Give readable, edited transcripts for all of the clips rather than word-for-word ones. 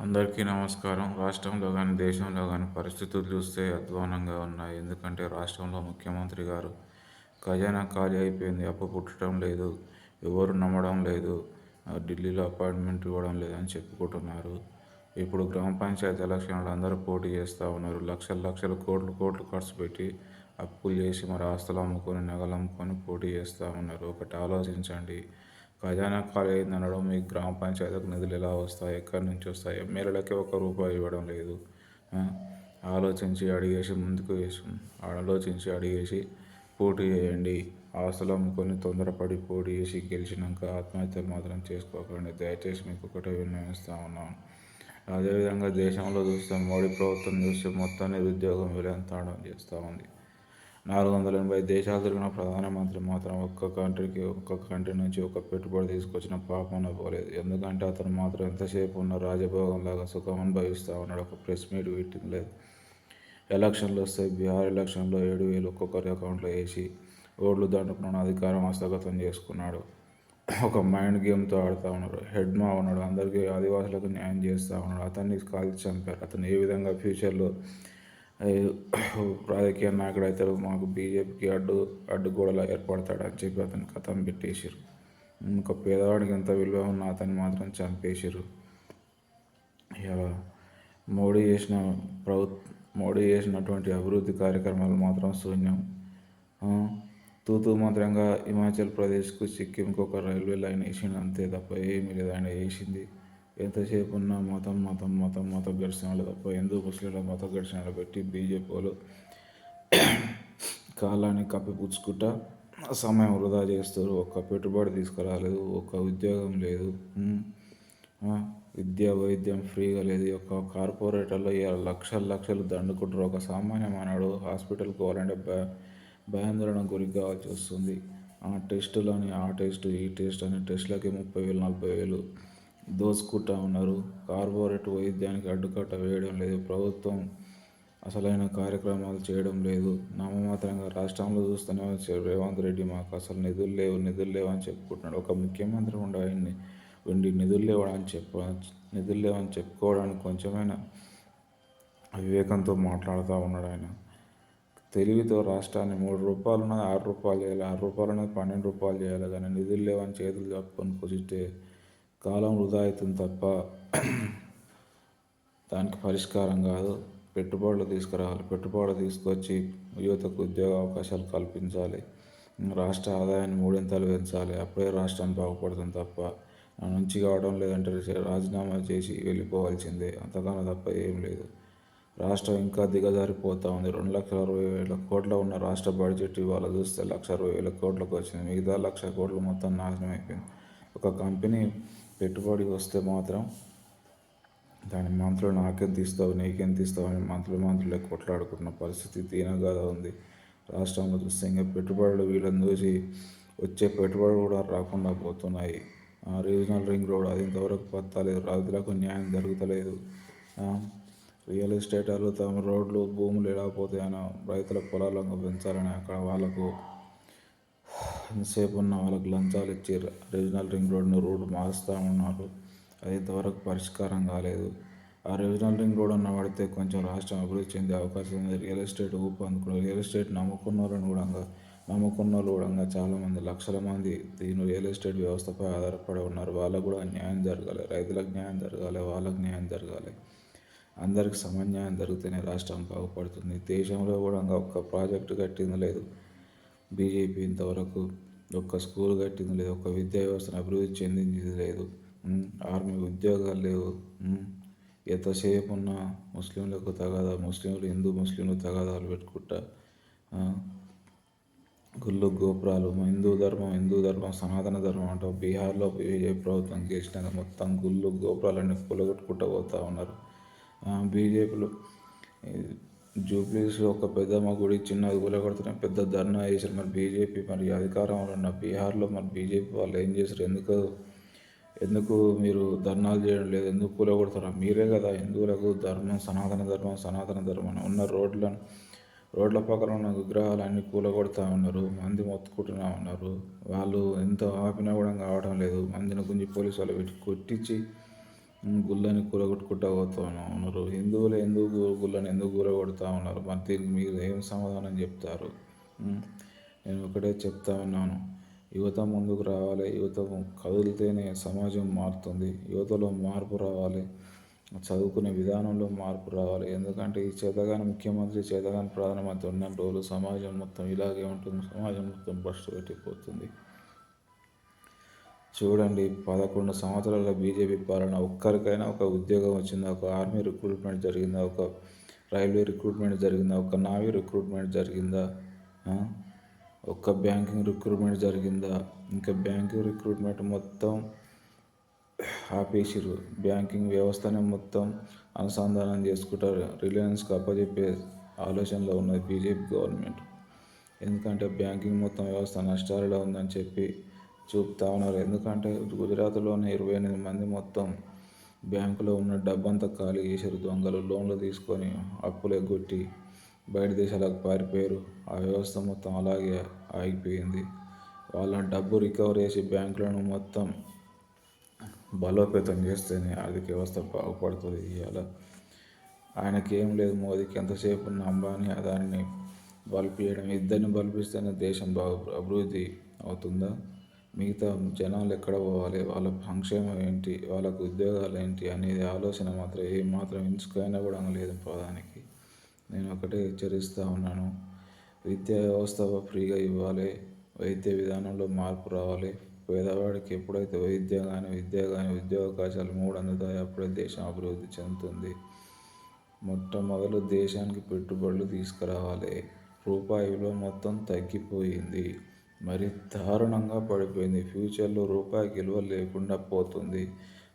అందరికీ నమస్కారం. రాష్ట్రంలో గానీ, దేశంలో గానీ పరిస్థితులు చూస్తే అధ్వానంగా ఉన్నాయి. ఎందుకంటే రాష్ట్రంలో ముఖ్యమంత్రి గారు ఖజానా ఖాళీ అయిపోయింది. అప్పు పుట్టడం లేదు. ఎవరు నమ్మడం లేదు. ఢిల్లీలో అపాయింట్మెంట్ ఇవ్వడం లేదని చెప్పుకుంటున్నారు. ఇప్పుడు గ్రామ పంచాయతీ ఎలక్షన్లో అందరూ పోటీ చేస్తూ ఉన్నారు. లక్షలు లక్షలు కోట్లు కోట్లు ఖర్చు పెట్టి అప్పులు చేసి మరి ఆస్తులు అమ్ముకొని నగలు అమ్ముకొని పోటీ చేస్తూ ఉన్నారు. ఒకటి ఆలోచించండి. ఖజానా ఖాళీ అయిందనడం మీ గ్రామ పంచాయతీకి నిధులు ఎలా వస్తాయి, ఎక్కడి నుంచి వస్తాయి? ఎమ్మెల్యేలకే ₹1 ఇవ్వడం లేదు. ఆలోచించి అడిగేసి ముందుకు వేసి ఆలోచించి పోటీ చేయండి. ఆస్తులు అమ్ముకొని తొందరపడి పోటీ చేసి గెలిచినాక ఆత్మహత్యలు మాత్రం చేసుకోకండి. దయచేసి మీకు ఒకటే విన్నవిస్తూ ఉన్నాను. అదేవిధంగా దేశంలో చూస్తే మోడీ ప్రభుత్వం చూస్తే మొత్తం నిరుద్యోగం విలయంతాండం చేస్తూ ఉంది. 480 దేశాలు తిరిగిన ప్రధానమంత్రి మాత్రం ఒక్క కంట్రీ నుంచి ఒక పెట్టుబడి తీసుకొచ్చిన పాపన పోలేదు. ఎందుకంటే అతను మాత్రం ఎంతసేపు ఉన్న రాజభోగంలాగా సుఖం అనుభవిస్తూ ఉన్నాడు. ఒక ప్రెస్ మీట్ పెట్టింది లేదు. ఎలక్షన్లు వస్తాయి. బీహార్ ఎలక్షన్లో 7,000 ఒక్కొక్కరి అకౌంట్లో వేసి ఓట్లు దండుకున్న అధికారం హస్తగతం చేసుకున్నాడు. ఒక మైండ్ గేమ్తో ఆడుతూ ఉన్నారు. హెడ్ మా ఉన్నాడు, అందరికీ ఆదివాసులకు న్యాయం చేస్తూ ఉన్నాడు. అతన్ని కాల్చి చంపారు. అతను ఏ విధంగా ఫ్యూచర్లో రాజకీయ నాయకుడు అవుతాడు, మాకు బీజేపీకి అడ్డుగోడలా ఏర్పడతాడని చెప్పి అతను కథం పెట్టేసారు. ఒక పేదవాడికి ఎంత విలువ ఉన్నా అతన్ని మాత్రం చంపేసారు. ఇలా మోడీ చేసిన మోడీ చేసినటువంటి అభివృద్ధి కార్యక్రమాలు మాత్రం శూన్యం. తూతూ మాత్రంగా హిమాచల్ ప్రదేశ్కు సిక్కింకి ఒక రైల్వే లైన్ వేసింది అంతే తప్ప ఏమీ లేదు. ఆయన వేసింది ఎంతసేపు ఉన్న మత ఘర్షణలు తప్ప ముస్లింల మత ఘర్షణలు పెట్టి బీజేపీ వాళ్ళు కాలాన్ని కప్పిపుచ్చుకుంటా సమయం వృధా చేస్తారు. ఒక్క పెట్టుబడి తీసుకురాలేదు, ఒక్క ఉద్యోగం లేదు, విద్య వైద్యం ఫ్రీగా లేదు. ఒక కార్పొరేటర్లో లక్షలు లక్షలు దండుకుంటారు. ఒక సామాన్య మానవుడు హాస్పిటల్కి పోవాలంటే భయాందోళన గురి కావాల్సి వస్తుంది. టెస్టులని ఆ టెస్ట్ ఈ టెస్ట్ అని టెస్టులకి 30,000 40,000 దోసుకుంటా ఉన్నారు. కార్పొరేట్ వైద్యానికి అడ్డుకట్ట వేయడం లేదు. ప్రభుత్వం అసలైన కార్యక్రమాలు చేయడం లేదు. నామమాత్రంగా రాష్ట్రంలో చూస్తూనే రేవంత్ రెడ్డి మాకు అసలు నిధులు లేవు అని చెప్పుకుంటున్నాడు. ఒక ముఖ్యమంత్రి ఉండి నిధులు లేవని చెప్పుకోవడానికి కొంచెమైనా వివేకంతో మాట్లాడుతూ ఉన్నాడు. ఆయన తెలివితో రాష్ట్రాన్ని ₹3 ఉన్నది ₹6 చేయాలి, ₹6 ఉన్నది ₹12 చేయాలి. కానీ నిధులు లేవని చేతులు చెప్పుకొని కూర్చుంటే కాలం వృధా అవుతుంది తప్ప దానికి పరిష్కారం కాదు. పెట్టుబడులు తీసుకురావాలి. పెట్టుబడులు తీసుకొచ్చి యువతకు ఉద్యోగ అవకాశాలు కల్పించాలి. రాష్ట్ర ఆదాయాన్ని 3 పెంచాలి. అప్పుడే రాష్ట్రం బాగుపడుతుంది తప్ప నా నుంచి కావడం లేదంటే రాజీనామా చేసి వెళ్ళిపోవాల్సిందే. అంతకన్నా తప్ప ఏం లేదు. రాష్ట్రం ఇంకా దిగజారిపోతూ ఉంది. 2,60,000 కోట్ల ఉన్న రాష్ట్ర బడ్జెట్ ఇవాళ చూస్తే 1,60,000 కోట్లకు వచ్చింది. మిగతా 1,00,000 కోట్లు మొత్తం నాశనం అయిపోయింది. ఒక కంపెనీ పెట్టుబడి వస్తే మాత్రం దాని మంత్రులు నాకెంత ఇస్తావు నీకెంత ఇస్తావు అని మంత్రులే కొట్లాడుకున్న పరిస్థితి దీనంగా ఉంది. రాష్ట్రంలో చూస్తే ఇంకా పెట్టుబడులు వీళ్ళని చూసి వచ్చే పెట్టుబడులు కూడా రాకుండా పోతున్నాయి. రీజనల్ రింగ్ రోడ్ అది ఇంతవరకు పత్తలేదు. రైతులకు న్యాయం జరుగుతలేదు. రియల్ ఎస్టేట్ వాళ్ళు తమ రోడ్లు భూములు ఎలా పోతాయనో రైతుల పొలాలను పెంచాలని అక్కడ వాళ్ళకు ఎంతసేపు ఉన్న వాళ్ళకి లంచాలు ఇచ్చి రీజనల్ రింగ్ రోడ్డు మారుస్తూ ఉన్నారు. అది ఇంతవరకు పరిష్కారం కాలేదు. ఆ రీజనల్ రింగ్ రోడ్ అన్న పడితే కొంచెం రాష్ట్రం అభివృద్ధి చెందే అవకాశం ఉంది. రియల్ ఎస్టేట్ ఊపందుకున్నారు. రియల్ ఎస్టేట్ నమ్ముకున్న వాళ్ళు కూడా చాలామంది లక్షల మంది దీని రియల్ ఎస్టేట్ వ్యవస్థపై ఆధారపడి ఉన్నారు. వాళ్ళకు కూడా న్యాయం జరగాలి. రైతులకు న్యాయం జరగాలి, వాళ్ళకు న్యాయం జరగాలి. అందరికి సమన్యాయం జరిగితేనే రాష్ట్రం బాగుపడుతుంది. దేశంలో కూడా ఒక్క ప్రాజెక్టు కట్టింది లేదు బీజేపీ ఇంతవరకు. ఒక్క స్కూల్ కట్టింది లేదు. ఒక్క విద్యా వ్యవస్థను అభివృద్ధి చెందింది లేదు. ఆర్మీ ఉద్యోగాలు లేవు. ఎంతసేపు ఉన్న ముస్లింలకు తగాదా, ముస్లింలు తగాదాలు పెట్టుకుంటా గుళ్ళు గోపురాలు హిందూ ధర్మం సనాతన ధర్మం అంటావు. బీహార్లో బీజేపీ ప్రభుత్వం గెలిచినాక మొత్తం గుళ్ళు గోపురాలన్నీ కూలగొట్టుకుంటూ పోతూ ఉన్నారు. బీజేపీలో జూబ్లీస్లో ఒక పెద్దమ్మ గుడి చిన్నది కూలగొడుతున్న పెద్ద ధర్నా చేశారు. మరి బీజేపీ అధికారంలో ఉన్న బీహార్లో బీజేపీ వాళ్ళు ఏం చేశారు? ఎందుకు మీరు ధర్నాలు చేయడం లేదు? ఎందుకు కూలగొడుతున్నారు? మీరే కదా హిందువులకు సనాతన ధర్మం అని ఉన్న రోడ్ల పక్కన ఉన్న విగ్రహాలన్నీ కూలగొడుతూ ఉన్నారు. మంది మొత్తుకుంటూనే ఉన్నారు. వాళ్ళు ఎంత ఆపినా కూడా కావడం లేదు. మందిని గుంజి పోలీసు వాళ్ళు పెట్టి కొట్టించి గుళ్ళని కూలగొట్టుకుంటా పోతా ఉన్నారు. హిందువులు ఎందుకు గుళ్ళని ఎందుకు కూలగొడతా ఉన్నారు? మరి దీనికి మీరు ఏం సమాధానం చెప్తారు? నేను ఒకటే చెప్తా ఉన్నాను. యువత ముందుకు రావాలి. యువత కదిలితేనే సమాజం మారుతుంది. యువతలో మార్పు రావాలి. చదువుకునే విధానంలో మార్పు రావాలి. ఎందుకంటే ఈ చేతగాని ముఖ్యమంత్రి, చేతగాని ప్రధానమంత్రి ఉన్న రోజులు సమాజం మొత్తం ఇలాగే ఉంటుంది. సమాజం మొత్తం భ్రష్టు పెట్టిపోతుంది. చూడండి, 11 సంవత్సరాల బీజేపీ పాలన ఒక్కరికైనా ఒక ఉద్యోగం వచ్చిందా? ఒక ఆర్మీ రిక్రూట్మెంట్ జరిగిందా? ఒక రైల్వే రిక్రూట్మెంట్ జరిగిందా? ఒక నావీ రిక్రూట్మెంట్ జరిగిందా? ఒక్క బ్యాంకింగ్ రిక్రూట్మెంట్ జరిగిందా? ఇంకా బ్యాంకింగ్ రిక్రూట్మెంట్ మొత్తం ఆపేసిర్రు. బ్యాంకింగ్ వ్యవస్థనే మొత్తం అనుసంధానం చేసుకుంటారు. రిలయన్స్కి అప్పచెప్పే ఆలోచనలో ఉన్నది బీజేపీ గవర్నమెంట్. ఎందుకంటే బ్యాంకింగ్ మొత్తం వ్యవస్థ నష్టాలలో ఉందని చెప్పి చూపుతా ఉన్నారు. ఎందుకంటే గుజరాత్లోనే 28 మంది మొత్తం బ్యాంకులో ఉన్న డబ్బంతా ఖాళీ చేశారు. దొంగలు లోన్లు తీసుకొని అప్పులు ఎగ్గొట్టి బయట దేశాలకు పారిపోయారు. ఆ వ్యవస్థ మొత్తం అలాగే ఆగిపోయింది. వాళ్ళ డబ్బు రికవర్ చేసి బ్యాంకులను మొత్తం బలోపేతం చేస్తేనే ఆర్థిక వ్యవస్థ బాగుపడుతుంది. ఇవాళ ఆయనకి ఏం లేదు, మోదీకి ఎంతసేపు ఉన్న అంబానీ అదాన్ని బలిపీయడం. ఇద్దరిని బలిపిస్తేనే దేశం అభివృద్ధి అవుతుందా? మిగతా జనాలు ఎక్కడ పోవాలి? వాళ్ళ సంక్షేమం ఏంటి? వాళ్ళకు ఉద్యోగాలు ఏంటి అనేది ఆలోచన మాత్రం ఏమాత్రం ఇంచుకైనా కూడా లేదు ప్రధానికి. నేను ఒకటే హెచ్చరిస్తూ ఉన్నాను. విద్యా వ్యవస్థ ఫ్రీగా ఇవ్వాలి. వైద్య విధానంలో మార్పు రావాలి. పేదవాడికి ఎప్పుడైతే విద్య కానీ ఉద్యోగ అవకాశాలు 3 అందుతాయో అప్పుడే దేశం అభివృద్ధి చెందుతుంది. మొట్టమొదలు దేశానికి పెట్టుబడులు తీసుకురావాలి. రూపాయి విలువ మొత్తం తగ్గిపోయింది. మరి దారుణంగా పడిపోయింది. ఫ్యూచర్లో రూపాయికి విలువ లేకుండా పోతుంది.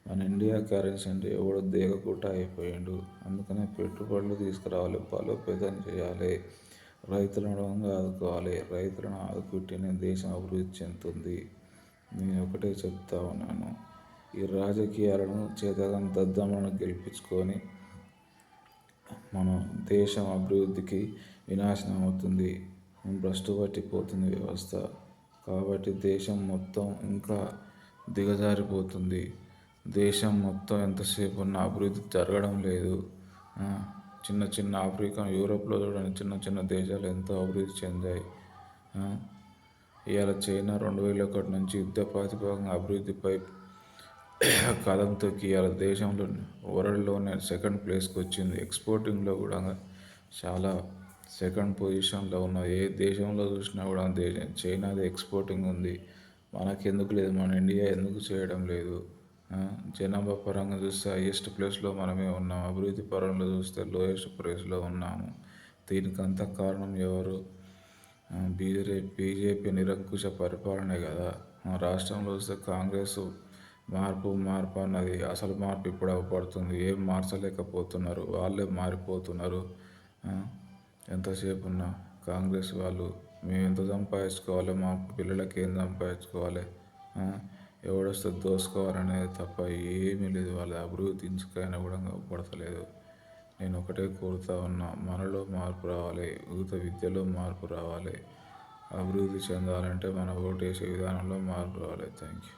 మన ఇండియా కరెన్సీ అంటే ఎవడో దేగకుండా అయిపోయిండు. అందుకనే పెట్టుబడులు తీసుకురావాలి, బలోపేతం చేయాలి, రైతులను ఆదుకోవాలి. రైతులను ఆదుకుంటేనే దేశం అభివృద్ధి చెందుతుంది. నేను ఒకటే చెప్తా ఉన్నాను. ఈ రాజకీయాలను చేతగాని దద్దమ్మలను గెలిపించుకొని మన దేశం అభివృద్ధికి వినాశనం అవుతుంది. భ్రష్టు పట్టిపోతుంది వ్యవస్థ. కాబట్టి దేశం మొత్తం ఇంకా దిగజారిపోతుంది. దేశం మొత్తం ఎంతసేపు ఉన్న అభివృద్ధి జరగడం లేదు. చిన్న చిన్న ఆఫ్రికా, యూరోప్లో చూడండి, చిన్న చిన్న దేశాలు ఎంతో అభివృద్ధి చెందాయి. ఇవాళ చైనా 2001 నుంచి యుద్ధ ప్రాతిపదికన అభివృద్ధిపై కదం తొక్కి ఇవాళ దేశంలో వరల్డ్లోనే 2nd ప్లేస్కి వచ్చింది. ఎక్స్పోర్టింగ్లో కూడా చాలా 2nd పొజిషన్లో ఉన్నది. ఏ దేశంలో చూసినా కూడా చైనాది ఎక్స్పోర్టింగ్ ఉంది. మనకెందుకు లేదు? మన ఇండియా ఎందుకు చేయడం లేదు? జనాభా పరంగా చూస్తే హైయెస్ట్ ప్లేస్లో మనమే ఉన్నాం. అభివృద్ధి పరంగా చూస్తే లోయెస్ట్ ప్లేస్లో ఉన్నాము. దీనికి అంత కారణం ఎవరు? బీజేపీ నిరంకుశ పరిపాలనే కదా. రాష్ట్రంలో వస్తే కాంగ్రెస్ మార్పు అన్నది అసలు మార్పు ఇప్పుడు అవపడుతుంది. ఏం మార్చలేకపోతున్నారు. వాళ్ళే మారిపోతున్నారు. ఎంతసేపు ఉన్నా కాంగ్రెస్ వాళ్ళు మేము ఎంత సంపాదించుకోవాలి, మా పిల్లలకి ఏం సంపాదించుకోవాలి, ఎవడొస్తే దోసుకోవాలనేది తప్ప ఏమీ లేదు. వాళ్ళ అభివృద్ధి ఇంచుకైనా కూడా పడతలేదు. నేను ఒకటే కోరుతా ఉన్నా, మనలో మార్పు రావాలి. యువత విద్యలో మార్పు రావాలి. అభివృద్ధి చెందాలంటే మన ఓటేసే విధానంలో మార్పు రావాలి. Thank you.